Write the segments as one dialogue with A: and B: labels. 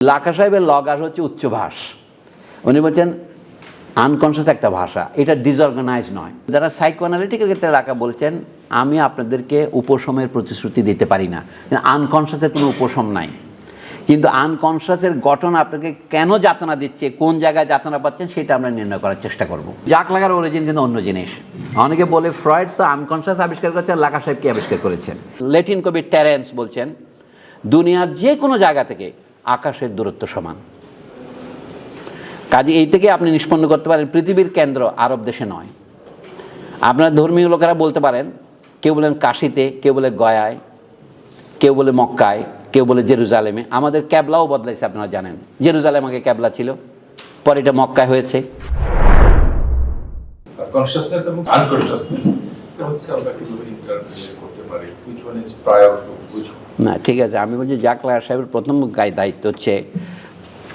A: লাকা সাহেবের লগার হচ্ছে উচ্চভাষ। উনি বলছেন আনকনশাস একটা ভাষা, এটা ডিসঅর্গানাইজ নয়। যারা সাইকোঅ্যানালিটিকের ক্ষেত্রে লাকা বলছেন আমি আপনাদেরকে উপশমের প্রতিশ্রুতি দিতে পারি না, আনকনশাসের কোনো উপশম নাই। কিন্তু আনকনশাসের গঠন আপনাকে কেন যাতনা দিচ্ছে, কোন জায়গায় যাতনা পাচ্ছেন সেটা আমরা নির্ণয় করার চেষ্টা করব। জাক লাকার অরিজিন কিন্তু অন্য জিনিস। অনেকে বলে ফ্রয়েড তো আনকনশাস আবিষ্কার করেছেন, লাকা সাহেব কি আবিষ্কার করেছেন। ল্যাটিন কবি টেরেন্স বলছেন দুনিয়ার যে কোনো জায়গা থেকে আকাশের দূরত্ব সমান। কাজে এই থেকে আপনি নিষ্পন্ন করতে পারেন পৃথিবীর কেন্দ্র আরব দেশে নয়। আপনার ধর্মীয় লোকেরা বলতে পারেন, কেউ বলেন কাশিতে, কেউ বলে গয়ায়, কেউ বলে মক্কায়, কেউ বলে জেরুজালেমে। আমাদের ক্যাবলাও বদলাইছে, আপনারা জানেন। জেরুজালেম আগে ক্যাবলা ছিল, পরে এটা মক্কায় হয়েছে।
B: কনশাসনেস এবং আনকনশাসনেস আমরা কিভাবে ইন্টারপ্রেট করতে পারি, which one is prior to which one?
A: না ঠিক আছে, আমি বলছি জাক লাকা সাহেবের প্রথম দায়িত্ব হচ্ছে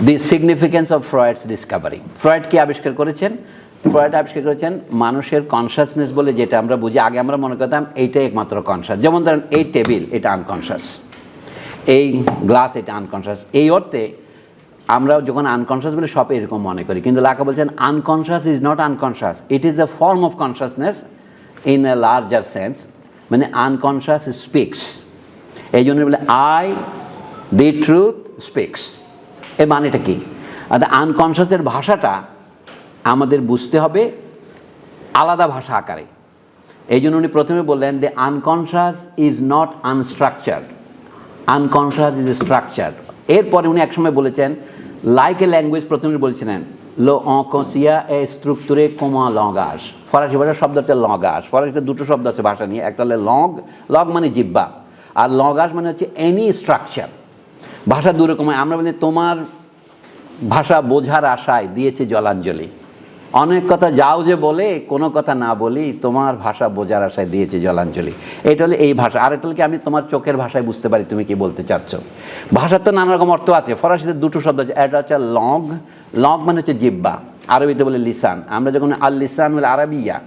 A: দি সিগনিফিকেন্স অফ ফ্রয়েডস ডিসকভারি। ফ্রয়েড কি আবিষ্কার করেছেন? ফ্রয়েড আবিষ্কার করেছেন মানুষের কনশাসনেস বলে যেটা আমরা বুঝি। আগে আমরা মনে করতাম এইটাই একমাত্র কনশাস। যেমন ধরেন এই টেবিল, এটা আনকনশাস, এই গ্লাস, এটা আনকনশাস। এই অর্থে আমরা যখন আনকনশাস বলে সব এরকম মনে করি, কিন্তু লাকা বলছেন unconscious is not unconscious, it is a form of consciousness in a larger sense. মানে আনকনশাস স্পিক্স। এই জন্য বলে আই দি ট্রুথ স্পিক্স। এর মানেটা কি? অর্থাৎ আনকনশাসের ভাষাটা আমাদের বুঝতে হবে আলাদা ভাষা আকারে। এই জন্য উনি প্রথমে বললেন যে unconscious is not unstructured, unconscious is structured. এরপরে উনি একসময় বলেছেন লাইক এ ল্যাঙ্গুয়েজ, প্রথমে বলছিলেন লো অকসিয়া এ স্ট্রুকচারে কমা লগাস। ফরাসি ভাষার শব্দ হচ্ছে লগাস। ফরাসিতে দুটো শব্দ আছে ভাষা নিয়ে, একটা হলো লগ, লগ মানে জিব্বা, আর লগাস মানে হচ্ছে এনি স্ট্রাকচার। ভাষা দু রকম হয়। আমরা বলি তোমার ভাষা বোঝার আশায় দিয়েছে জলাঞ্জলি। অনেক কথা যাও যে বলে কোনো কথা না বলি, তোমার ভাষা বোঝার আশায় দিয়েছে জলাঞ্জলি। এটা হলে এই ভাষা। আর এটা হলে কি আমি তোমার চোখের ভাষায় বুঝতে পারি তুমি কি বলতে চাচ্ছ। ভাষার তো নানা রকম অর্থ আছে। ফরাসিতে দুটো শব্দ আছে, এটা হচ্ছে লগ, লগ মানে হচ্ছে জিব্বা, আরবিতে বলে লিসান। আমরা যখন আল লিসান বলে আরবিয়া,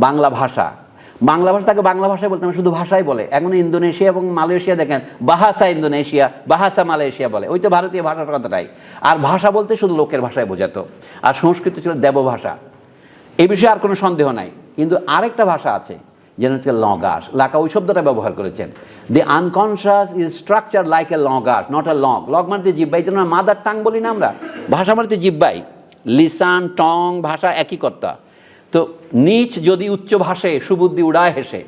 A: বাংলা ভাষা, বাংলা ভাষা তাকে বাংলা ভাষায় বলতে আমরা শুধু ভাষাই বলে। এখন ইন্দোনেশিয়া এবং মালয়েশিয়া দেখেন বাহাসা ইন্দোনেশিয়া, বাহাসা মালয়েশিয়া বলে, ওই তো ভারতীয় ভাষার কথাটাই। আর ভাষা বলতে শুধু লোকের ভাষায় বোঝাতো। আর সংস্কৃত ছিল দেবভাষা। এই বিষয়ে আর কোনো সন্দেহ নাই। কিন্তু আরেকটা ভাষা আছে যেটা হচ্ছে লগাস। লাকা ওই শব্দটা ব্যবহার করেছেন। The unconscious is structure like a logos, not a log. Log মানে জিব্বাই, যেন মাদার টাং বলি না আমরা, ভাষা মানে জিব্বাই। লিসান, টং, ভাষা একই কর্তা। তো নিচ যদি উচ্চ ভাষে সুবুদ্ধি উড়ায় হেসে,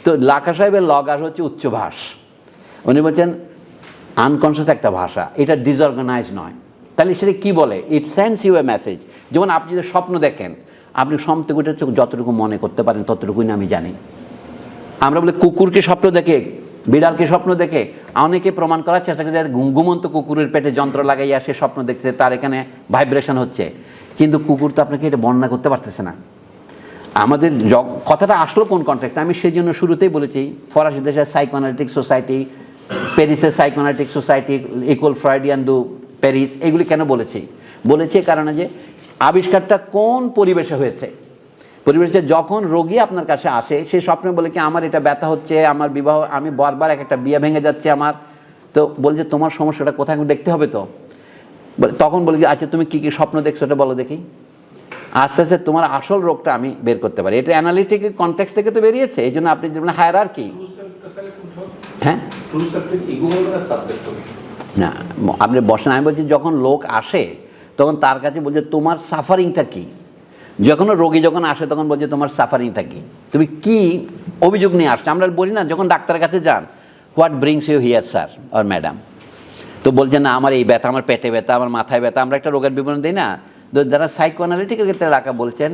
A: তো লাকা সাহেবের লগাস হচ্ছে উচ্চভাষ। উনি বলছেন আনকনশাস একটা ভাষা, এটা ডিসঅর্গানাইজ নয়। তাহলে সেটা কী বলে? ইট সেন্ডস ইউ এ মেসেজ। যেমন আপনি যদি স্বপ্ন দেখেন, আপনি সম্পর্কে যতটুকু মনে করতে পারেন ততটুকুই না আমি জানি। আমরা বলি কুকুরকে স্বপ্ন দেখে, বিড়ালকে স্বপ্ন দেখে, অনেকে প্রমাণ করার চেষ্টা করে ঘুমন্ত কুকুরের পেটে যন্ত্র লাগাইয়া সে স্বপ্ন দেখছে, তার এখানে ভাইব্রেশন হচ্ছে। কিন্তু কুকুর তো আপনাকে এটা বর্ণনা করতে পারতেছে না। আমাদের কথাটা আসলো কোন কনটেক্সট, আমি সেই জন্য শুরুতেই বলেছি ফরাসি দেশের সাইকোঅ্যানালিটিক সোসাইটি, প্যারিসের psychoanalytic society, equal Freudian do Paris, এগুলি কেন বলেছি? বলেছি কারণে যে আবিষ্কারটা কোন পরিবেশে হয়েছে। পরিবেশে যখন রোগী আপনার কাছে আসে, সে স্বপ্নে বলে কি আমার এটা ব্যথা হচ্ছে, আমার বিবাহ, আমি বারবার একটা বিয়ে ভেঙে যাচ্ছে আমার, তো বলছে তোমার সমস্যাটা কোথায় দেখতে হবে। তো তখন বলে আচ্ছা তুমি কী কী স্বপ্ন দেখছো ওটা বলো দেখি। আস্তে আস্তে তোমার আসল রোগটা আমি বের করতে পারি। এটা অ্যানালিটিক কনটেক্সট থেকে তো বেরিয়েছে। এই জন্য আপনি যেমন হায়ারার্কি, হ্যাঁ না আপনি বসেন। আমি বলছি যখন লোক আসে তখন তার কাছে বলছে তোমার সাফারিংটা কি। যখন রোগী যখন আসে তখন বলছে তোমার সাফারিংটা কি, তুমি কি অভিযোগ নিয়ে আসছো। আমরা বলি না যখন ডাক্তারের কাছে যান, what brings you here sir or madam, তো বলছেন না আমার এই ব্যথা, আমার পেটে ব্যথা, আমার মাথায় ব্যথা। আমরা একটা রোগের বিবরণ দিই না। তো যারা সাইকোঅ্যানালিটিকের ক্ষেত্রে লাকা বলছেন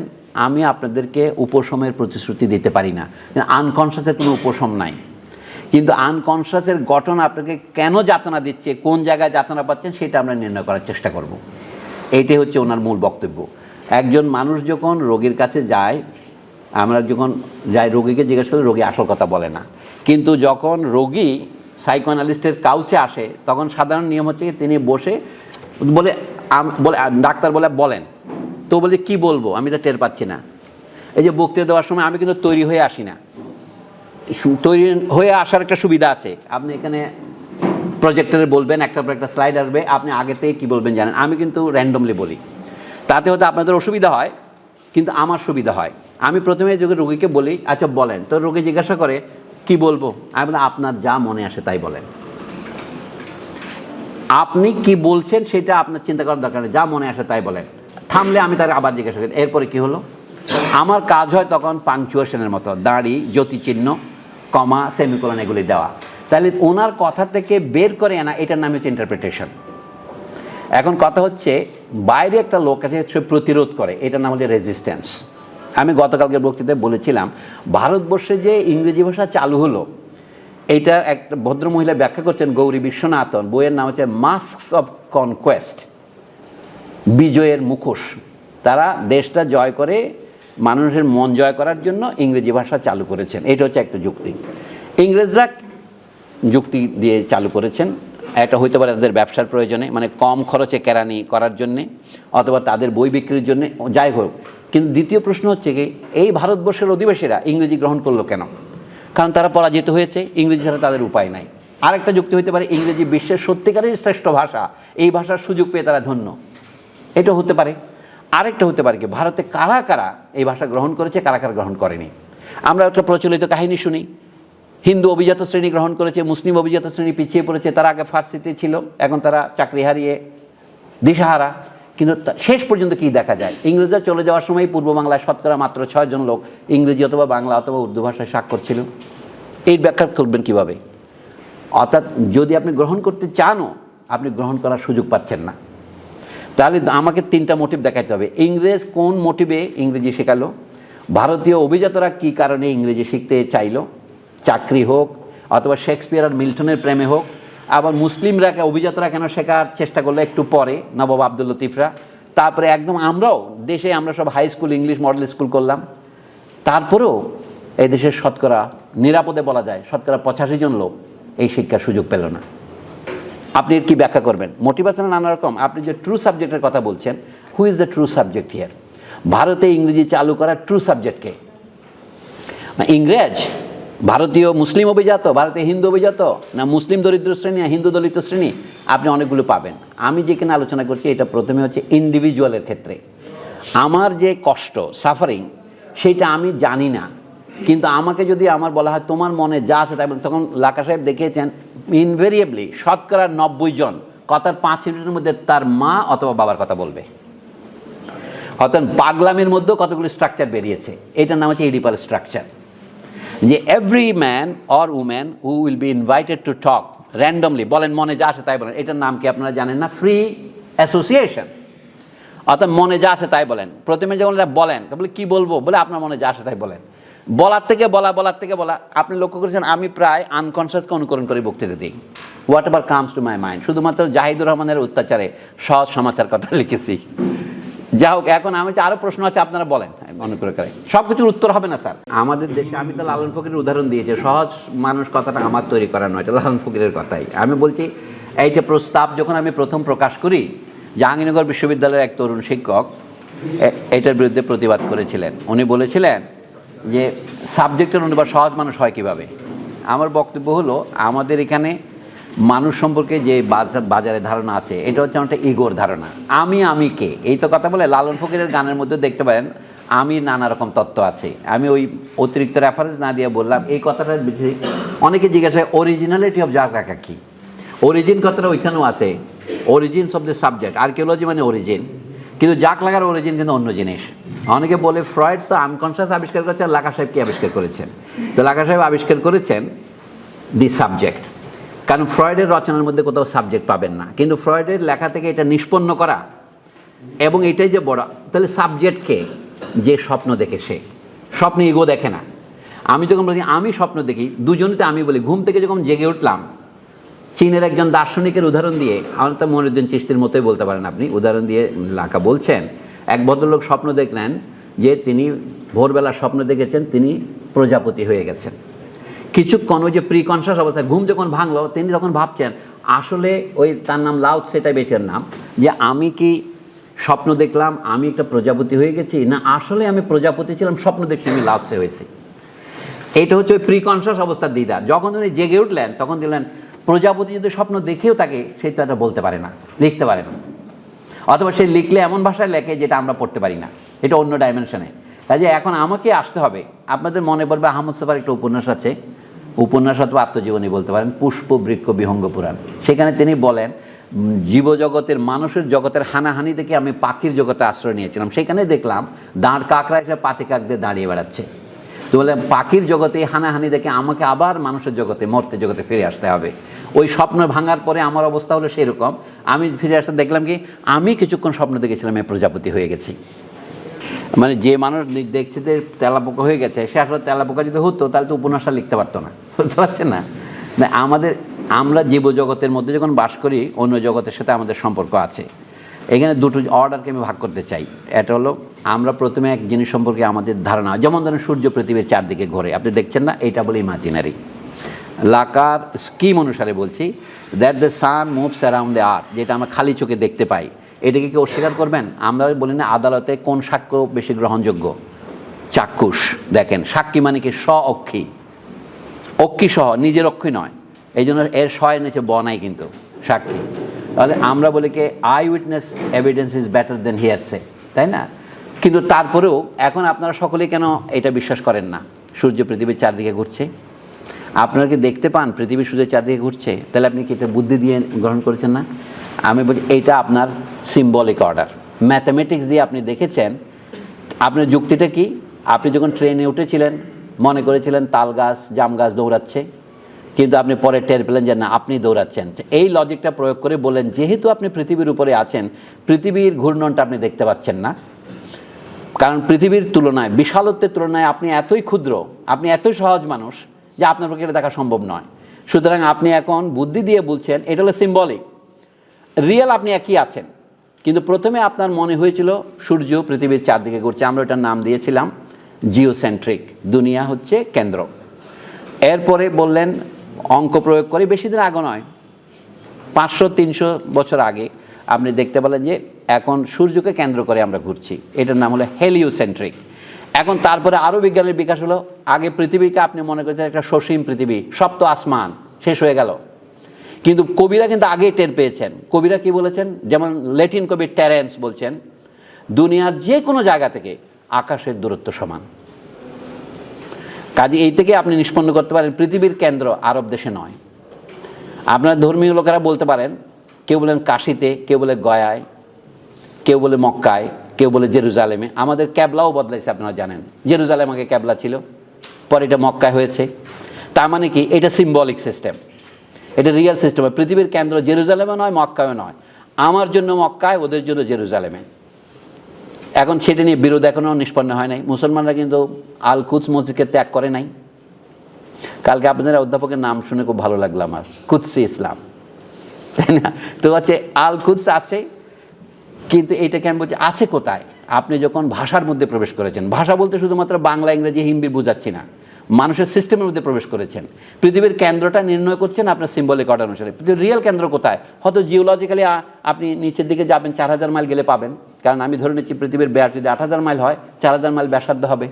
A: আমি আপনাদেরকে উপশমের প্রতিশ্রুতি দিতে পারি না, আনকনশাসের কোনো উপশম নাই। কিন্তু আনকনশাসের গঠন আপনাকে কেন যাতনা দিচ্ছে, কোন জায়গায় যাতনা পাচ্ছেন সেটা আমরা নির্ণয় করার চেষ্টা করব। এইটাই হচ্ছে ওনার মূল বক্তব্য। একজন মানুষ যখন রোগীর কাছে যায়, আমরা যখন যাই রোগীকে জিজ্ঞেস করি, রোগী আসল কথা বলে না। কিন্তু যখন রোগী সাইকোঅ্যানালিস্টের কাউচে আসে তখন সাধারণ নিয়ম হচ্ছে তিনি বসে বলে ডাক্তার বলে বলেন, তো বলে কি বলবো আমি তো টের পাচ্ছি না। এই যে বক্তৃতা দেওয়ার সময় আমি কিন্তু তৈরি হয়ে আসি না। তৈরি হয়ে আসার একটা সুবিধা আছে, আপনি এখানে প্রজেক্টরে বলবেন, একটা পর একটা স্লাইড আসবে, আপনি আগে থেকে কী বলবেন জানেন। আমি কিন্তু র্যান্ডমলি বলি, তাতে হয়তো আপনাদের অসুবিধা হয়, কিন্তু আমার সুবিধা হয়। আমি প্রথমে যখন রোগীকে বলি আচ্ছা বলেন, তো রোগী জিজ্ঞাসা করে কি বলবো, আমি বলি আপনার যা মনে আসে তাই বলেন। আপনি কি বলছেন সেটা আপনার চিন্তা করার দরকার নেই, যা মনে আসে তাই বলেন। থামলে আমি তাকে আবার জিজ্ঞাসা করি এরপরে কি হলো। আমার কাজ হয় তখন পাংচুয়েশনের মতো দাড়ি, জ্যোতিচিহ্ন, কমা, সেমিকোলন এগুলি দেওয়া। তাহলে ওনার কথা থেকে বের করে আনা, এটার নাম হচ্ছে ইন্টারপ্রিটেশন। এখন কথা হচ্ছে বাইরে একটা লোক আছে সে প্রতিরোধ করে, এটার নাম হচ্ছে রেজিস্ট্যান্স। আমি গতকালকে বক্তৃতায় বলেছিলাম ভারতবর্ষে যে ইংরেজি ভাষা চালু হলো, এইটা একটা ভদ্রমহিলা ব্যাখ্যা করছেন, গৌরী বিশ্বনাথন, বইয়ের নাম হচ্ছে মাস্কস অফ কনকোয়েস্ট, বিজয়ের মুখোশ। তারা দেশটা জয় করে মানুষের মন জয় করার জন্য ইংরেজি ভাষা চালু করেছেন, এটা হচ্ছে একটা যুক্তি। ইংরেজরা যুক্তি দিয়ে চালু করেছেন, একটা হইতে পারে তাদের ব্যবসার প্রয়োজনে, মানে কম খরচে কেরানি করার জন্যে, অথবা তাদের বই বিক্রির জন্যে, যাই হোক। কিন্তু দ্বিতীয় প্রশ্ন হচ্ছে কি, এই ভারতবর্ষের অধিবাসীরা ইংরেজি গ্রহণ করলো কেন? কারণ তারা পরাজিত হয়েছে, ইংরেজি ছাড়া তাদের উপায় নাই। আরেকটা যুক্তি হতে পারে ইংরেজি বিশ্বের সত্যিকারের শ্রেষ্ঠ ভাষা, এই ভাষার সুযোগ পেয়ে তারা ধন্য, এটা হতে পারে। আরেকটা হতে পারে কি, ভারতে কারা কারা এই ভাষা গ্রহণ করেছে, কারা কারা গ্রহণ করেনি। আমরা একটা প্রচলিত কাহিনী শুনি, হিন্দু অভিজাত শ্রেণী গ্রহণ করেছে, মুসলিম অভিজাত শ্রেণী পিছিয়ে পড়েছে, তারা আগে ফার্সিতে ছিল, এখন তারা চাকরি হারিয়ে দিশাহারা। কিন্তু শেষ পর্যন্ত কি দেখা যায়, ইংরেজরা চলে যাওয়ার সময় পূর্ব বাংলায় শতকরা মাত্র 6 জন লোক ইংরেজি অথবা বাংলা অথবা উর্দু ভাষায় স্বাক্ষর ছিল। এই ব্যাখ্যা করবেন কিভাবে? অর্থাৎ যদি আপনি গ্রহণ করতে চানও, আপনি গ্রহণ করার সুযোগ পাচ্ছেন না। তাহলে আমাকে 3টা মোটিভ দেখাতে হবে। ইংরেজ কোন মোটিভে ইংরেজি শেখালো, ভারতীয় অভিজাতরা কী কারণে ইংরেজি শিখতে চাইলো, চাকরি হোক অথবা শেক্সপিয়ার আর মিল্টনের প্রেমে হোক, আবার মুসলিমরা অভিজাতরা কেন শেখার চেষ্টা করলো একটু পরে, নবাব আব্দুল লতিফরা। তারপরে একদম আমরাও দেশে আমরা সব high school English model school করলাম, তারপরেও এই দেশের শতকরা নিরাপদে বলা যায় শতকরা 85 জন লোক এই শিক্ষার সুযোগ পেল না। আপনি কি ব্যাখ্যা করবেন? মোটিভেশন নানা রকম। আপনি যে ট্রু সাবজেক্টের কথা বলছেন, who is the true subject here? ভারতে ইংরেজি চালু করার ট্রু সাবজেক্টকে ইংরেজ, ভারতীয় মুসলিম অভিজাত, ভারতীয় হিন্দু অভিজাত, না মুসলিম দরিদ্র শ্রেণী, না হিন্দু দলিত শ্রেণী? আপনি অনেকগুলো পাবেন। আমি যেখানে আলোচনা করছি এটা প্রথমে হচ্ছে ইন্ডিভিজুয়ালের ক্ষেত্রে। আমার যে কষ্ট, সাফারিং, সেইটা আমি জানি না, কিন্তু আমাকে যদি আমার বলা হয় তোমার মনে যা আছে তাই, তখন লাকা সাহেব দেখিয়েছেন ইনভেরিয়েবলি শতকরা 90 জন কথার 5 মিনিটের মধ্যে তার মা অথবা বাবার কথা বলবে। অর্থাৎ পাগলামের মধ্যেও কতগুলো স্ট্রাকচার বেরিয়েছে, এটার নাম হচ্ছে এডিপাল স্ট্রাকচার। যে every man or woman who will be invited to talk randomly, বলেন মনে যা আসে তাই বলেন, এটার নাম কি আপনারা জানেন না? Free association. অর্থাৎ মনে যা আসে তাই বলেন। প্রথমে যখন বলেন বলে কী বলবো, বলে আপনার মনে যা আসে তাই বলেন। বলার থেকে বলা। আপনি লক্ষ্য করেছেন আমি প্রায় আনকনসিয়াসকে অনুকরণ করে বক্তৃতা দিই, what ever comes to my mind. শুধুমাত্র জাহিদুর রহমানের অত্যাচারে সহজ সমাচার কথা লিখেছি। যা হোক, এখন আমি আরও প্রশ্ন আছে, আপনারা বলেন মনে করে। সব কিছুর উত্তর হবে না স্যার। আমাদের দেশে আমি তো লালন ফকিরের উদাহরণ দিয়েছি, সহজ মানুষ কথাটা আমার তৈরি করা নয়, এটা লালন ফকিরের কথাই। আমি বলছি এইটা প্রস্তাব যখন আমি প্রথম প্রকাশ করি, জাহাঙ্গীরনগর বিশ্ববিদ্যালয়ের এক তরুণ শিক্ষক এটার বিরুদ্ধে প্রতিবাদ করেছিলেন। উনি বলেছিলেন যে সাবজেক্টের অনুবাদ সহজ মানুষ হয় কিভাবে। আমার বক্তব্য হলো আমাদের এখানে মানুষ সম্পর্কে যে বাজারে ধারণা আছে, এটা হচ্ছে একটা ইগোর ধারণা। আমি কে, এই তো কথা বলে। লালন ফকিরের গানের মধ্যে দেখতে পারেন আমি নানা রকম তত্ত্ব আছে। আমি ওই অতিরিক্ত রেফারেন্স না দিয়ে বললাম এই কথাটা। অনেকে জিজ্ঞাসা হয় অরিজিনালিটি অফ জাগরাকা কি? অরিজিন কথাটা ওইখানেও আছে, origins of the subject. Archaeology মানে অরিজিন, কিন্তু জাক লাগার অরিজিন কিন্তু অন্য জিনিস। অনেকে বলে ফ্রয়েড তো আনকনসিয়াস আবিষ্কার করেছেন, লাকা সাহেব কি আবিষ্কার করেছেন? তো লাকা সাহেব আবিষ্কার করেছেন দি সাবজেক্ট, কারণ ফ্রয়েডের রচনার মধ্যে কোথাও সাবজেক্ট পাবেন না, কিন্তু ফ্রয়েডের লেখা থেকে এটা নিষ্পন্ন করা, এবং এটাই যে বড়। তাহলে সাবজেক্টকে যে স্বপ্ন দেখে, সে স্বপ্নে ইগো দেখে না। আমি যখন বলি আমি স্বপ্ন দেখি, দুজনেতে আমি বলি। ঘুম থেকে যখন জেগে উঠলাম, চীনের একজন দার্শনিকের উদাহরণ দিয়ে, আমার তো মনিউদ্দিন চিশতির মতোই বলতে পারেন আপনি, উদাহরণ দিয়ে লাকা বলছেন, এক ভদ্রলোক স্বপ্ন দেখলেন যে তিনি ভোরবেলা স্বপ্ন দেখেছেন তিনি প্রজাপতি হয়ে গেছেন। কিছুক্ষণ ওই যে প্রিকনশাস অবস্থায় ঘুম যখন ভাঙলো, তিনি তখন ভাবছেন আসলে ওই তার নাম লাউৎ, সেটাই বেচার নাম, যে আমি কি স্বপ্ন দেখলাম আমি একটা প্রজাপতি হয়ে গেছি, না আসলে আমি প্রজাপতি ছিলাম, স্বপ্ন দেখছি আমি লাউৎসে হয়েছি। এইটা হচ্ছে ওই প্রিকনশাস অবস্থার দ্বিধা। যখন উনি জেগে উঠলেন তখন দিলেন প্রজাপতি যদি স্বপ্ন দেখেও থাকে সে তো এটা বলতে পারে না, লিখতে পারে না, অথবা সে লিখলে এমন ভাষায় লেখে যেটা আমরা পড়তে পারি না, এটা অন্য ডাইমেনশনে। কাজে এখন আমাকে আসতে হবে। আপনাদের মনে পড়বে আহমদ ছফার একটা উপন্যাস আছে, উপন্যাস অথবা আত্মজীবনী বলতে পারেন, পুষ্প বৃক্ষ বিহঙ্গ পুরাণ। সেখানে তিনি বলেন জীবজগতের মানুষের জগতের হানাহানি থেকে আমি পাখির জগতে আশ্রয় নিয়েছিলাম, সেখানে দেখলাম দাঁড় কাকড়া এসে পাতি কাক দিয়ে দাঁড়িয়ে বেড়াচ্ছে। তো বলে পাখির জগতে হানাহানি দেখে আমাকে আবার মানুষের জগতে মর্তে জগতে ফিরে আসতে হবে। ওই স্বপ্ন ভাঙার পরে আমার অবস্থা হলো সেরকম, আমি ফিরে আসতে দেখলাম কি আমি কিছুক্ষণ স্বপ্ন দেখেছিলাম আমি প্রজাপতি হয়ে গেছি। মানে যে মানুষ দেখছে যে তেলাপোকা হয়ে গেছে, সে আসলে তেলাপোকা যদি হতো তাহলে তো উপন্যাসটা লিখতে পারতো না, বুঝতে পারছেন না? আমরা জীবজগতের মধ্যে যখন বাস করি অন্য জগতের সাথে আমাদের সম্পর্ক আছে। এখানে দুটো অর্ডারকে আমি ভাগ করতে চাই। এটা হলো আমরা প্রথমে এক জিনিস সম্পর্কে আমাদের ধারণা, যেমন ধরেন সূর্য পৃথিবীর চারদিকে ঘোরে, আপনি দেখছেন না, এটা বলে ইমাজিনারি। লাকার স্কিম অনুসারে বলছি, that the sun moves around the earth, যেটা আমরা খালি চোখে দেখতে পাই, এটাকে কি অস্বীকার করবেন? আমরা বলি না আদালতে কোন সাক্ষ্য বেশি গ্রহণযোগ্য? চাক্ষুষ। দেখেন সাক্ষী মানে কি স্ব-অক্ষী, অক্ষী সহ, নিজের অক্ষী নয়, এই জন্য এর শয়ের নিচে বনাই কিন্তু সাক্ষী। তাহলে আমরা বলি কি eyewitness evidence is better than hearsay, তাই না? কিন্তু তারপরেও এখন আপনারা সকলেই কেন এটা বিশ্বাস করেন না? সূর্য পৃথিবীর চারদিকে ঘুরছে, আপনারা কি দেখতে পান পৃথিবী সূর্যের চারদিকে ঘুরছে? তাহলে আপনি কি এটা বুদ্ধি দিয়ে গ্রহণ করেছেন না? আমি বলি এইটা আপনার সিম্বলিক অর্ডার, ম্যাথামেটিক্স দিয়ে আপনি দেখেছেন। আপনার যুক্তিটা কি? আপনি যখন ট্রেনে উঠেছিলেন মনে করেছিলেন তাল গাছ জাম গাছ দৌড়াচ্ছে, কিন্তু আপনি পরে টের পেলেন যে না আপনি দৌড়াচ্ছেন। এই লজিকটা প্রয়োগ করে বলেন যেহেতু আপনি পৃথিবীর উপরে আছেন, পৃথিবীর ঘূর্ণনটা আপনি দেখতে পাচ্ছেন না, কারণ পৃথিবীর তুলনায়, বিশালত্বের তুলনায় আপনি এতই ক্ষুদ্র, আপনি এতই সহজ মানুষ যে আপনার পক্ষে এটা দেখা সম্ভব নয়। সুতরাং আপনি এখন বুদ্ধি দিয়ে বলছেন, এটা হলো সিম্বলিক। রিয়েল আপনি একই আছেন, কিন্তু প্রথমে আপনার মনে হয়েছিল সূর্য পৃথিবীর চারদিকে ঘুরছে, আমরা ওটার নাম দিয়েছিলাম জিওসেন্ট্রিক, দুনিয়া হচ্ছে কেন্দ্র। এরপরে বললেন অঙ্ক প্রয়োগ করে, বেশি দিন আগে নয়, 500-300 বছর আগে আপনি দেখতে পেলেন যে এখন সূর্যকে কেন্দ্র করে আমরা ঘুরছি, এটার নাম হলো হেলিওসেন্ট্রিক। এখন তারপরে আরও বিজ্ঞানের বিকাশ হলো, আগে পৃথিবীকে আপনি মনে করছেন একটা সসীম পৃথিবী, সপ্ত আসমান, শেষ হয়ে গেল। কিন্তু কবিরা কিন্তু আগেই টের পেয়েছেন। কবিরা কি বলেছেন? যেমন ল্যাটিন কবি টেরেন্স বলছেন দুনিয়ার যে কোনো জায়গা থেকে আকাশের দূরত্ব সমান। কাজে এই থেকে আপনি নিষ্পন্ন করতে পারেন পৃথিবীর কেন্দ্র আরব দেশে নয়। আপনার ধর্মীয় লোকেরা বলতে পারেন, কেউ বলেন কাশিতে, কেউ বলে গয়ায়, কেউ বলে মক্কায়, কেউ বলে জেরুজালেমে। আমাদের ক্যাবলাও বদলাইছে, আপনারা জানেন জেরুজালেম আগে ক্যাবলা ছিল, পরে এটা মক্কায় হয়েছে। তার মানে কি এটা সিম্বলিক সিস্টেম, এটা রিয়েল সিস্টেম। পৃথিবীর কেন্দ্র জেরুজালেমে নয়, মক্কায় নয়, আমার জন্য মক্কায়, ওদের জন্য জেরুজালেমে। এখন সেটা নিয়ে বিরোধ এখনও নিষ্পন্ন হয় নাই। মুসলমানরা কিন্তু আল কুদস মসজিদকে ত্যাগ করে নাই। কালকে আপনাদের অধ্যাপকের নাম শুনে খুব ভালো লাগলো আমার, কুদসি ইসলাম, তাই না? তো হচ্ছে আল কুদস আছে, কিন্তু এইটাকে আমি বলছি আছে কোথায়? আপনি যখন ভাষার মধ্যে প্রবেশ করেছেন, ভাষা বলতে শুধুমাত্র বাংলা ইংরেজি হিন্দি বোঝাচ্ছি না, মানুষের সিস্টেমের মধ্যে প্রবেশ করেছেন, পৃথিবীর কেন্দ্রটা নির্ণয় করছেন আপনার সিম্বলিক অর্ডার অনুসারে। পৃথিবীর রিয়েল কেন্দ্র কোথায়? হয়তো জিওলজিক্যালি আপনি নিচের দিকে যাবেন, 4000 মাইল গেলে পাবেন, কারণ আমি ধরে নিচ্ছি পৃথিবীর ব্যাস যদি 8000 মাইল হয়, 4000 মাইল ব্যাসার্ধ হবে।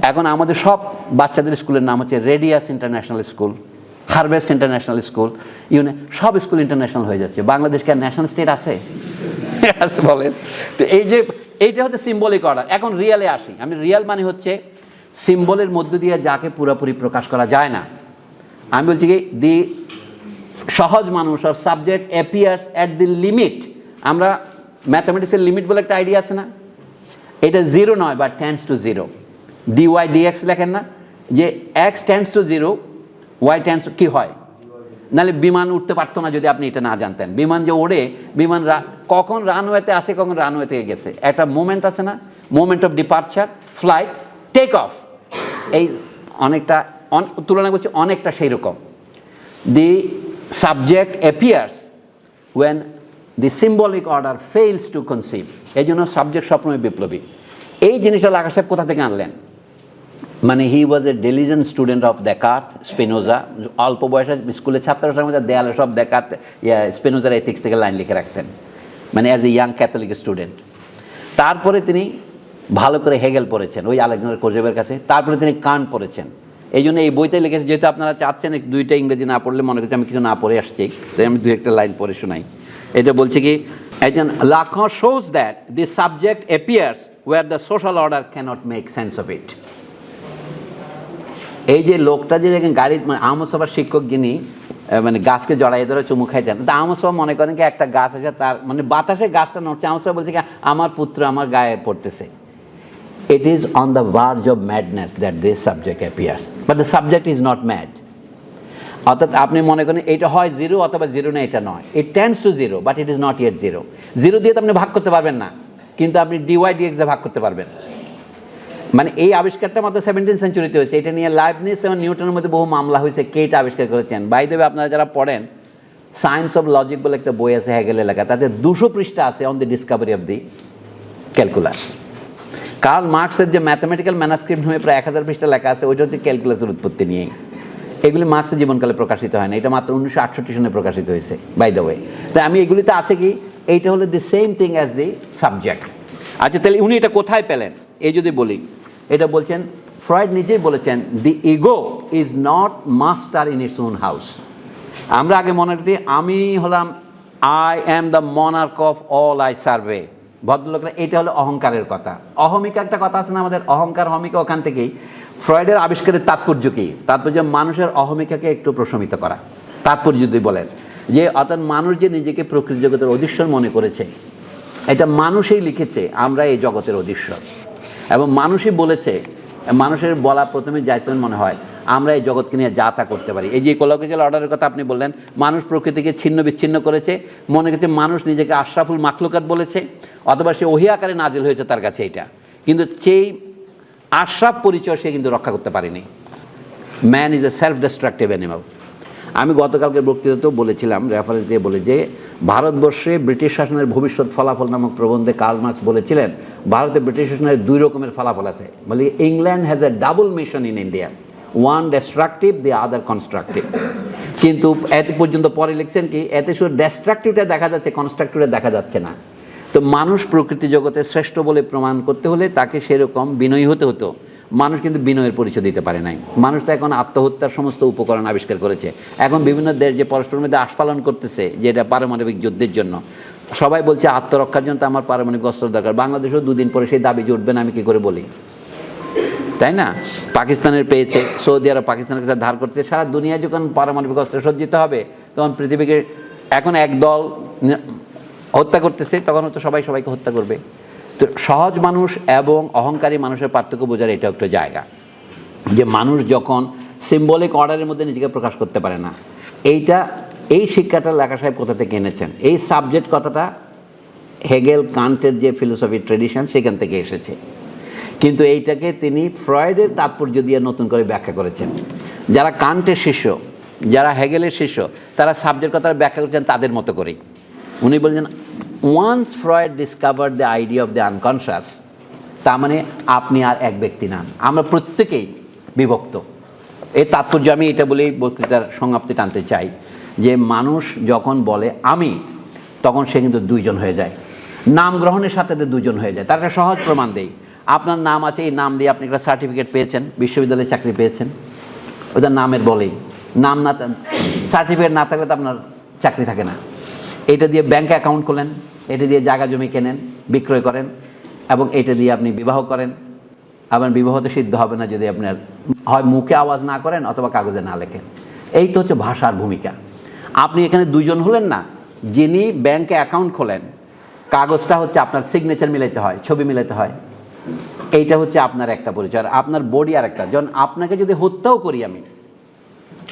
A: এখন আমাদের সব বাচ্চাদের স্কুলের নাম হচ্ছে radius international school, harvest international school, সব স্কুল ইন্টারন্যাশনাল হয়ে যাচ্ছে। বাংলাদেশকে আর ন্যাশনাল স্টেট আছে? আছে বলেন? তো এইটা হচ্ছে সিম্বলিক অর্ডার। এখন রিয়ালে আসি। আমি রিয়াল মানে হচ্ছে সিম্বলের মধ্য দিয়ে যাকে পুরোপুরি প্রকাশ করা যায় না। আমি বলছি কি দি সহজ মানুষ আর subject appears at the limit. আমরা ম্যাথামেটিক্সের লিমিট বলে একটা আইডিয়া আছে না? এটা 0 নয়, but tends to 0। D y d x লেখেন না, যে x tends to 0, y tends কি হয়? নাহলে বিমান উঠতে পারতো না যদি আপনি এটা না জানতেন। বিমান যে ওড়ে, বিমান কখন রানওয়েতে আসে, কখন রানওয়ে থেকে গেছে, একটা মোমেন্ট আছে না, moment of departure, flight, take off. এই অনেকটা তুলনা করছি, অনেকটা সেই রকম। The subject appears when the symbolic order fails to conceive. এই জন্য সাবজেক্ট সবসময় বিপ্লবী। এই জিনিসটা লাগা সাহেব কোথা থেকে আনলেন? মানে he was a diligent student of Descartes, Spinoza. অল্প বয়সে স্কুলের ছাত্রছাত্রীর মধ্যে দেয়ালে সব দেকার্ত স্পিনোজার এথিক্স থেকে লাইন লিখে রাখতেন, মানে as a young Catholic student. তারপরে তিনি ভালো করে হেগেল পড়েছেন ওই আলেকজান্ডার কোজেভের কাছে, তারপরে তিনি কান্ট পড়েছেন, এই জন্য এই বইতে লিখেছে, যেহেতু আপনারা চাচ্ছেন দুইটা ইংরেজি না পড়লে মনে করছে আমি কিছু না পড়ে আসছি, তাই আমি দু একটা লাইন পড়ে শোনাই। এটা বলছে কি, একজন লাcan shows that the subject appears where the social order cannot make sense of it. এই যে লোকটা যে গাড়ি, মানে আহমদ সভার শিক্ষক যিনি মানে গাছকে জড়াই ধরে চুমু খাইতেন, তা আহমদ সভা মনে করেন কি একটা গাছ আছে, তার মানে বাতাসে গাছটা নড়ছে, আহমদ সভা বলছে কি আমার পুত্র আমার গায়ে পড়তেছে। It is on the verge of madness that this subject appears, but the subject is not mad. অর্থাৎ আপনি মনে করেন এটা হয় জিরো অথবা জিরো না, এটা নয়, it tends to zero but it is not yet zero. Zero দিয়ে তো আপনি ভাগ করতে পারবেন না, কিন্তু আপনি ডিওয়াই ডিএক্স দিয়ে ভাগ করতে পারবেন। মানে এই আবিষ্কারটা মাত্র 17th সেঞ্চুরিতে হয়েছে। এটা নিয়ে লাইবনিজ এবং নিউটনের মধ্যে বহু মামলা হয়েছে, কে এটা আবিষ্কার করেছেন। বাই দ্য ওয়ে, আপনারা যারা পড়েন সায়েন্স অফ লজিক বলে একটা বই আছে হেগেলের লেখা, তাতে 200 পৃষ্ঠা আছে on the discovery of the calculus. Karl মার্কসের যে ম্যাথামেটিক্যাল ম্যানাস্ক্রিপ্ট নামে প্রায় 1000 পৃষ্ঠা লেখা আছে, ওইটা হচ্ছে ক্যালকুলাসের উৎপত্তি নিয়েই। এগুলি মার্কসের জীবনকালে প্রকাশিত হয় না, এটা মাত্র 1968 সনে প্রকাশিত হয়েছে বাই দ্য ওয়ে। তাই আমি এগুলিতে আছে কি, এইটা হলো the same thing as the subject. আচ্ছা, তাহলে উনি এটা কোথায় পেলেন এই যদি বলি, এটা বলছেন ফ্রয়েড নিজেই বলেছেন, the ego is not master in its own house. আমরা আগে মনে করি আমি হলাম I am the monarch of all I survey, ভদ্রলোকরা, এটা হলো অহংকারের কথা। অহমিকা একটা কথা আছে না আমাদের, অহংকার হমিকা, ওখান থেকেই ফ্রয়েডের আবিষ্কারের তাৎপর্য কি, তাৎপর্য মানুষের অহমিকাকে একটু প্রশমিত করা। তাৎপর্য যদি বলেন যে অর্থাৎ মানুষ যে নিজেকে প্রকৃতি জগতের অধীশ্বর মনে করেছে, এটা মানুষই লিখেছে আমরা এই জগতের অধীশ্বর, এবং মানুষই বলেছে, মানুষের বলা প্রথমে যাইতেন মনে হয় আমরা এই জগৎকে নিয়ে যা তা করতে পারি। এই যে ইকোলজিক্যাল অর্ডারের কথা আপনি বললেন, মানুষ প্রকৃতিকে ছিন্ন বিচ্ছিন্ন করেছে, মনে করছে মানুষ নিজেকে আশরাফুল মাখলুকাত বলেছে, অথবা সে ওহী আকারে নাজিল হয়েছে তার কাছে এটা, কিন্তু সেই আশরাফ পরিচয় সে কিন্তু রক্ষা করতে পারেনি। Man is a self destructive animal. আমি গতকালকে বক্তৃতাতেও বলেছিলাম, রেফারেন্স দিয়ে বলে যে ভারতবর্ষে ব্রিটিশ শাসনের ভবিষ্যৎ ফলাফল নামক প্রবন্ধে কার্ল মার্কস বলেছিলেন ভারতে ব্রিটিশ শাসনের 2 রকমের ফলাফল আছে। বলে England has a double mission in India, one destructive, the other constructive. কিন্তু এত পর্যন্ত পরে লিখছেন কি, এতে শুধু ডিস্ট্রাকটিভটা দেখা যাচ্ছে, কনস্ট্রাকটিভটা দেখা যাচ্ছে না। তো মানুষ প্রকৃতি জগতে শ্রেষ্ঠ বলে প্রমাণ করতে হলে তাকে সেরকম বিনয়ী হতে হতো। মানুষ কিন্তু বিনয়ের পরিচয় দিতে পারে নাই। মানুষ তো এখন আত্মহত্যার সমস্ত উপকরণ আবিষ্কার করেছে। এখন বিভিন্ন দেশ যে পরস্পরের মধ্যে আস্ফালন করতেছে, যেটা পারমাণবিক যুদ্ধের জন্য, সবাই বলছে আত্মরক্ষার জন্য তো আমার পারমাণবিক অস্ত্র দরকার। বাংলাদেশেও 2 দিন পরে সেই দাবি জুটবে না, আমি কী করে বলি, তাই না? পাকিস্তানের পেয়েছে, সৌদি আরব পাকিস্তানের কাছে ধার করছে। সারা দুনিয়ায় যখন পারমাণবিক অস্ত্রে সজ্জিত হবে, তখন পৃথিবীকে এখন এক দল হত্যা করতেছে, তখন হয়তো সবাই সবাইকে হত্যা করবে। তো সহজ মানুষ এবং অহংকারী মানুষের পার্থক্য বোঝার এটা একটা জায়গা, যে মানুষ যখন সিম্বলিক অর্ডারের মধ্যে নিজেকে প্রকাশ করতে পারে না। এই শিক্ষাটা লেখা সাহেব কোথা থেকে এনেছেন? এই সাবজেক্ট কথাটা হেগেল কান্টের যে ফিলোসফি ট্রেডিশন সেখান থেকে এসেছে, কিন্তু এইটাকে তিনি ফ্রয়েডের তাৎপর্য দিয়ে নতুন করে ব্যাখ্যা করেছেন। যারা কান্টের শিষ্য, যারা হেগেলের শিষ্য, তারা সাবজেক্ট কথা ব্যাখ্যা করেছেন তাদের মতো করেই। উনি বলছেন once Freud discovered the idea of the unconscious, তার মানে আপনি আর এক ব্যক্তি নন, আমরা প্রত্যেকেই বিভক্ত। এই তাৎপর্য আমি এটা বলেই বক্তৃতার সমাপ্তি টানতে চাই, যে মানুষ যখন বলে আমি, তখন সে কিন্তু 2 জন হয়ে যায়। নাম গ্রহণের সাথে 2 জন হয়ে যায়। তার একটা সহজ প্রমাণ দেই, আপনার নাম আছে, এই নাম দিয়ে আপনি একটা সার্টিফিকেট পেয়েছেন, বিশ্ববিদ্যালয়ে চাকরি পেয়েছেন, ওটা নামের বলেই। নাম না, সার্টিফিকেট না থাকলে তো আপনার চাকরি থাকে না। এটা দিয়ে ব্যাংক অ্যাকাউন্ট খোলেন, এটা দিয়ে জায়গা জমি কেনেন, বিক্রয় করেন, এবং এটা দিয়ে আপনি বিবাহ করেন। আপনার বিবাহ তো সিদ্ধ হবে না যদি আপনার হয় মুখে আওয়াজ না করেন অথবা কাগজে না লেখেন। এই তো হচ্ছে ভাষার ভূমিকা। আপনি এখানে 2 জন হলেন না, যিনি ব্যাংকে অ্যাকাউন্ট খোলেন, কাগজটা হচ্ছে আপনার সিগনেচার মিলাইতে হয়, ছবি মিলাইতে হয়, এইটা হচ্ছে আপনার একটা পরিচয়। আর আপনার বডি আর একটা। যখন আপনাকে যদি হত্যাও করি আমি,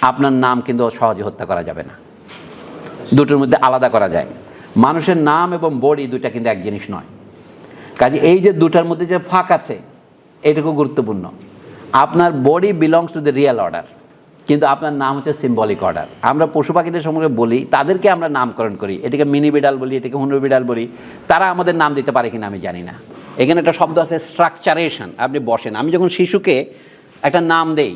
A: আপনার নাম কিন্তু সহজে হত্যা করা যাবে না, দুটোর মধ্যে আলাদা করা যায়। মানুষের নাম এবং বডি দুটা কিন্তু এক জিনিস নয়। কাজে এই যে দুটার মধ্যে যে ফাঁক আছে, এটুকু গুরুত্বপূর্ণ। আপনার body belongs to the real order, কিন্তু আপনার নাম হচ্ছে সিম্বলিক অর্ডার। আমরা পশু পাখিদের সম্পর্কে বলি, তাদেরকে আমরা নামকরণ করি, এটাকে মিনি বিড়াল বলি, এটাকে হুন্ডু বিড়াল বলি, তারা আমাদের নাম দিতে পারে কিনা আমি জানি না। এখানে একটা শব্দ আছে স্ট্রাকচারেশন। আপনি বসেন, আমি যখন শিশুকে একটা নাম দেই,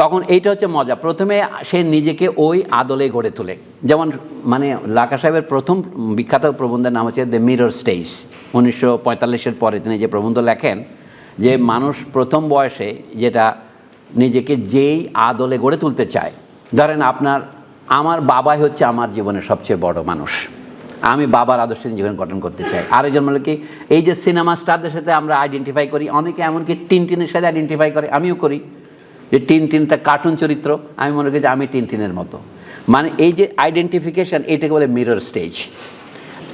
A: তখন এইটা হচ্ছে মজা। প্রথমে সে নিজেকে ওই আদলে গড়ে তোলে। যেমন মানে লাকা সাহেবের প্রথম বিখ্যাত প্রবন্ধের নাম হচ্ছে দ্য মিরর স্টেজ। 1945-এর পরে তিনি যে প্রবন্ধ লেখেন, যে মানুষ প্রথম বয়সে যেটা নিজেকে যেই আদলে গড়ে তুলতে চায়, ধরেন আমার বাবাই হচ্ছে আমার জীবনের সবচেয়ে বড় মানুষ, আমি বাবার আদর্শে জীবন গঠন করতে চাই। আরেকজন বলে কি, এই যে সিনেমা স্টারদের সাথে আমরা আইডেন্টিফাই করি, অনেকে এমনকি টিনটিনের সাথে আইডেন্টিফাই করে, আমিও করি, যে টিনটিনটা কার্টুন চরিত্র, আমি মনে করি যে আমি টিনটিনের মতো। মানে এই যে আইডেন্টিফিকেশন, এইটাকে বলে মিরর স্টেজ।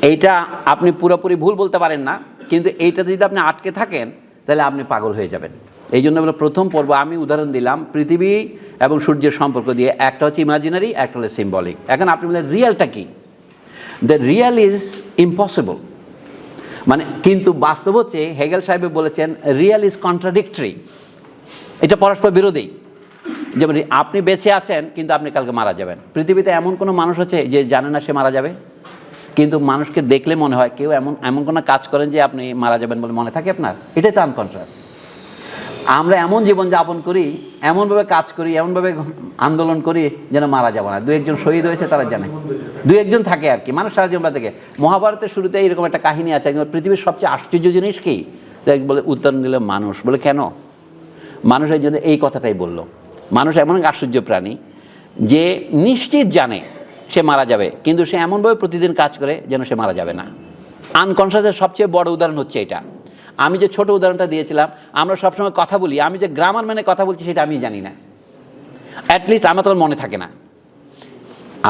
A: এইটা আপনি পুরোপুরি ভুল বলতে পারেন না, কিন্তু এইটাতে যদি আপনি আটকে থাকেন তাহলে আপনি পাগল হয়ে যাবেন। এই জন্য আমরা প্রথম পর্ব আমি উদাহরণ দিলাম পৃথিবী এবং সূর্যের সম্পর্ক দিয়ে, একটা হচ্ছে ইমাজিনারি, একটা হলো সিম্বলিক। এখন আপনি বলেন রিয়েলটা কি? দ্য রিয়েল ইজ ইম্পসিবল, মানে কিন্তু বাস্তব হচ্ছে, হেগেল সাহেব বলেছেন রিয়েল ইজ কন্ট্রাডিক্টরি, এটা পরস্পর বিরোধী। যেমন আপনি বেঁচে আছেন কিন্তু আপনি কালকে মারা যাবেন। পৃথিবীতে এমন কোনো মানুষ আছে যে জানে না সে মারা যাবে? কিন্তু মানুষকে দেখলে মনে হয় কেউ এমন কোনো কাজ করেন যে আপনি মারা যাবেন বলে মনে থাকে আপনার, এটাই তো আনকনশাস। আমরা এমন জীবনযাপন করি, এমনভাবে কাজ করি, এমনভাবে আন্দোলন করি যেন মারা যাব না। দু একজন শহীদ হয়েছে তারা জানে, দু একজন থাকে আর কি, মানুষ সারা জীবন থেকে। মহাভারতের শুরুতে এরকম একটা কাহিনী আছে, পৃথিবীর সবচেয়ে আশ্চর্য জিনিস কি? বলে উত্তর দিল মানুষ। বলে কেন? মানুষ এই জন্য এই কথাটাই বলল, মানুষ এমন এক আশ্চর্য প্রাণী যে নিশ্চিত জানে সে মারা যাবে, কিন্তু সে এমনভাবে প্রতিদিন কাজ করে যেন সে মারা যাবে না। আনকনশাসের সবচেয়ে বড় উদাহরণ হচ্ছে এটা। আমি যে ছোট উদাহরণটা দিয়েছিলাম, আমরা সবসময় কথা বলি, আমি যে গ্রামার মেনে কথা বলছি সেটা আমি জানি না, অ্যাটলিস্ট আমার তো মনে থাকে না।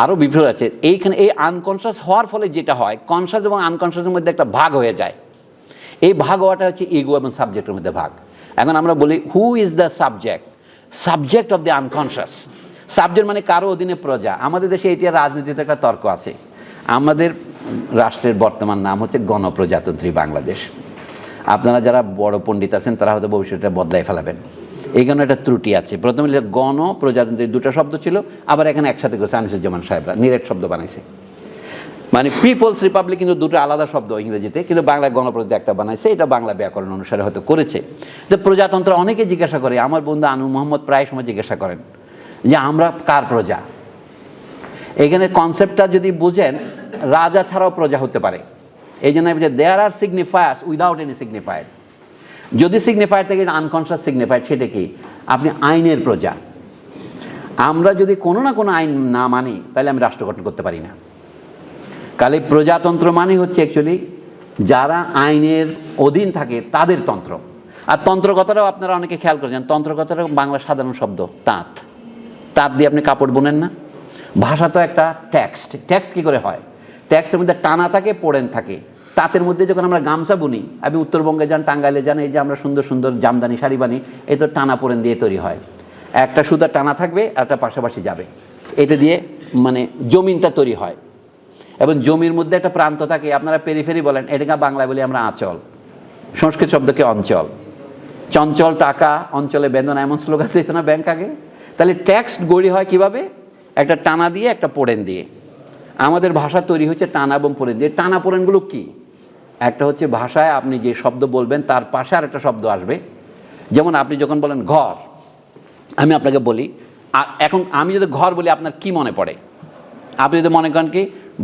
A: আরও বিভিন্ন আছে এইখানে। এই আনকনশাস হওয়ার ফলে যেটা হয়, কনশাস এবং আনকনশাসের মধ্যে একটা ভাগ হয়ে যায়। এই ভাগ হওয়াটা হচ্ছে ইগো এবং সাবজেক্টের মধ্যে ভাগ। এখন আমরা বলি who is the subject of the unconscious. Subject মানে কারো অধীনে প্রজা। আমাদের দেশে এটি রাজনীতিতে একটা তর্ক আছে। আমাদের রাষ্ট্রের বর্তমান নাম হচ্ছে গণপ্রজাতন্ত্রী বাংলাদেশ। আপনারা যারা বড় পণ্ডিত আছেন তারা হয়তো ভবিষ্যতে বদলাই ফেলাবেন। এইখানে একটা ত্রুটি আছে। প্রথমে গণপ্রজাতন্ত্রী দুটো শব্দ ছিল, আবার এখানে একসাথে করেছে আনিসুজ্জামান সাহেবরা, নিরেট শব্দ বানাইছে। মানে পিপলস রিপাবলিক কিন্তু দুটো আলাদা শব্দ ইংরেজিতে, কিন্তু বাংলায় গণপ্রজাতন্ত্রী একটা বানাইছে। এটা বাংলা ব্যাকরণ অনুসারে হয়তো করেছে। যে প্রজাতন্ত্র অনেকে জিজ্ঞাসা করে, আমার বন্ধু আনু মোহাম্মদ প্রায় সময় জিজ্ঞাসা করেন যে আমরা কার প্রজা। এখানে কনসেপ্টটা যদি বুঝেন, রাজা ছাড়াও প্রজা হতে পারে। এই জন্য দেয়ার আর সিগনিফায়ার্স উইদাউট এনি সিগনিফায়ার। যদি সিগনিফায়ার থেকে আনকনশাস সিগনিফায়ার, সেটা কি? আপনি আইনের প্রজা। আমরা যদি কোনো না কোনো আইন না মানি তাহলে আমি রাষ্ট্র গঠন করতে পারি না। কালে প্রজাতন্ত্র মানে হচ্ছে অ্যাকচুয়ালি যারা আইনের অধীন থাকে তাদের তন্ত্র। আর তন্ত্র কথাটাও আপনারা অনেকে খেয়াল করেছেন, তন্ত্র কথাটা বাংলা সাধারণ শব্দ তাঁত। তাঁত দিয়ে আপনি কাপড় বোনেন না? ভাষা তো একটা টেক্সট কী করে হয়? টেক্সটের মধ্যে টানা থাকে, পোড়েন থাকে। তাঁতের মধ্যে যখন আমরা গামছা বুনি, আপনি উত্তরবঙ্গে যান, টাঙ্গাইলে যান, এই যে আমরা সুন্দর সুন্দর জামদানি শাড়ি বানি, এই তো টানা পোড়েন দিয়ে তৈরি হয়। একটা সুতা টানা থাকবে আর একটা পাশাপাশি যাবে, এটা দিয়ে মানে জমিনটা তৈরি হয়। এবং জমির মধ্যে একটা প্রান্ত থাকে, আপনারা পেরিফেরি বলেন, এটাকে বাংলায় বলি আমরা আঁচল। সংস্কৃত শব্দকে অঞ্চল। চঞ্চল টাকা অঞ্চলে বেদনা, এমন স্লোগান দিয়েছে না ব্যাংক আগে? তাহলে টেক্সট গড়ি হয় কিভাবে? একটা টানা দিয়ে, একটা পোড়েন দিয়ে। আমাদের ভাষা তৈরি হচ্ছে টানা এবং পোড়েন দিয়ে। টানা পোড়েনগুলো কি? একটা হচ্ছে ভাষায় আপনি যে শব্দ বলবেন তার পাশে আর একটা শব্দ আসবে। যেমন আপনি যখন বলেন ঘর, আমি আপনাকে বলি, এখন আমি যদি ঘর বলি আপনার কি মনে পড়ে? আপনি যদি মনে করেন কি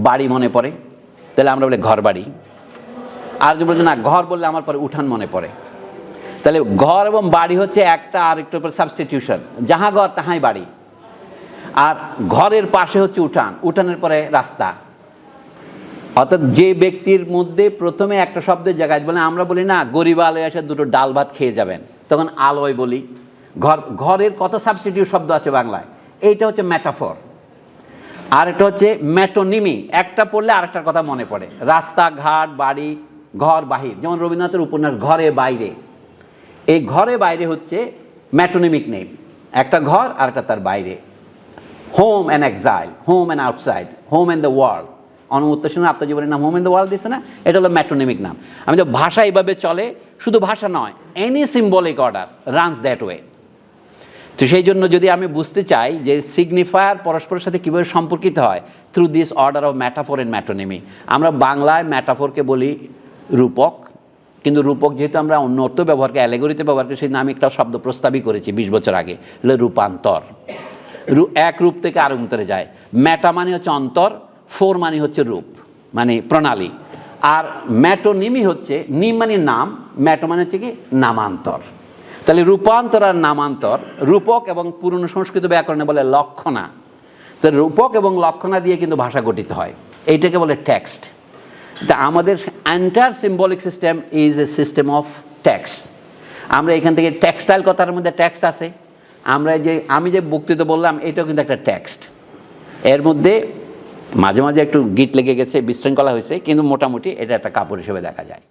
A: বাড়ি মনে পড়ে, তাহলে আমরা বলি ঘর বাড়ি। আর যদি বলছেন না ঘর বললে আমার পরে উঠান মনে পড়ে। তাহলে ঘর এবং বাড়ি হচ্ছে একটা আরেকটার উপর সাবস্টিটিউশন। যাহা ঘর তাহাই বাড়ি। আর ঘরের পাশে হচ্ছে উঠান, উঠানের পরে রাস্তা। অর্থাৎ যে ব্যক্তির মধ্যে প্রথমে একটা শব্দের জায়গায় বলে, আমরা বলি না গরিব আলোয় এসে দুটো ডাল ভাত খেয়ে যাবেন, তখন আলোয় বলি। ঘরের কত সাবস্টিটিউট শব্দ আছে বাংলায়। এইটা হচ্ছে ম্যাটাফর। আর এটা হচ্ছে ম্যাটোনিমি, একটা পড়লে আরেকটার কথা মনে পড়ে। রাস্তাঘাট, বাড়ি, ঘর, বাহির। যেমন রবীন্দ্রনাথের উপন্যাস ঘরে বাইরে, এই ঘরে বাইরে হচ্ছে ম্যাটোনিমিক নেম। একটা ঘর আর একটা তার বাইরে। Home and exile, home and outside, home and the world. অনমুক্ত সেনের আত্মজীবনের নাম হোম অ্যান্ড দ্য ওয়ার্ল্ড দিচ্ছে না? এটা হলো ম্যাটোনিমিক নাম। আমি তো ভাষা এইভাবে চলে, শুধু ভাষা নয়, any symbolic order runs that way. তো সেই জন্য যদি আমি বুঝতে চাই যে সিগনিফায়ার পরস্পরের সাথে কীভাবে সম্পর্কিত হয়, through this order of metaphor and metonymy. আমরা বাংলায় ম্যাটাফোরকে বলি রূপক, কিন্তু রূপক যেহেতু আমরা অন্য অর্থ ব্যবহারকে অ্যালেগরিতে ব্যবহার করি, সেই নামে একটা শব্দ প্রস্তাবই করেছি 20 বছর আগে, হলো রূপান্তর। এক রূপ থেকে আরেক রূপে যায়। ম্যাটা মানে হচ্ছে অন্তর, ফোর মানে হচ্ছে রূপ, মানে প্রণালী। আর ম্যাটোনিমি হচ্ছে, নিম মানে নাম, ম্যাটো মানে হচ্ছে কি নামান্তর। তাহলে রূপান্তর আর নামান্তর, রূপক এবং পুরনো সংস্কৃত ব্যাকরণে বলে লক্ষণা। তো রূপক এবং লক্ষণা দিয়ে কিন্তু ভাষা গঠিত হয়, এইটাকে বলে টেক্সট। তা আমাদের entire symbolic system is a system of text. আমরা এখান থেকে টেক্সটাইল কথার মধ্যে টেক্সট আছে, আমি যে বক্তৃতা বললাম এটাও কিন্তু একটা টেক্সট। এর মধ্যে মাঝে মাঝে একটু গিট লেগে গেছে, বিশৃঙ্খলা হয়েছে, কিন্তু মোটামুটি এটা একটা কাপড় হিসেবে দেখা যায়।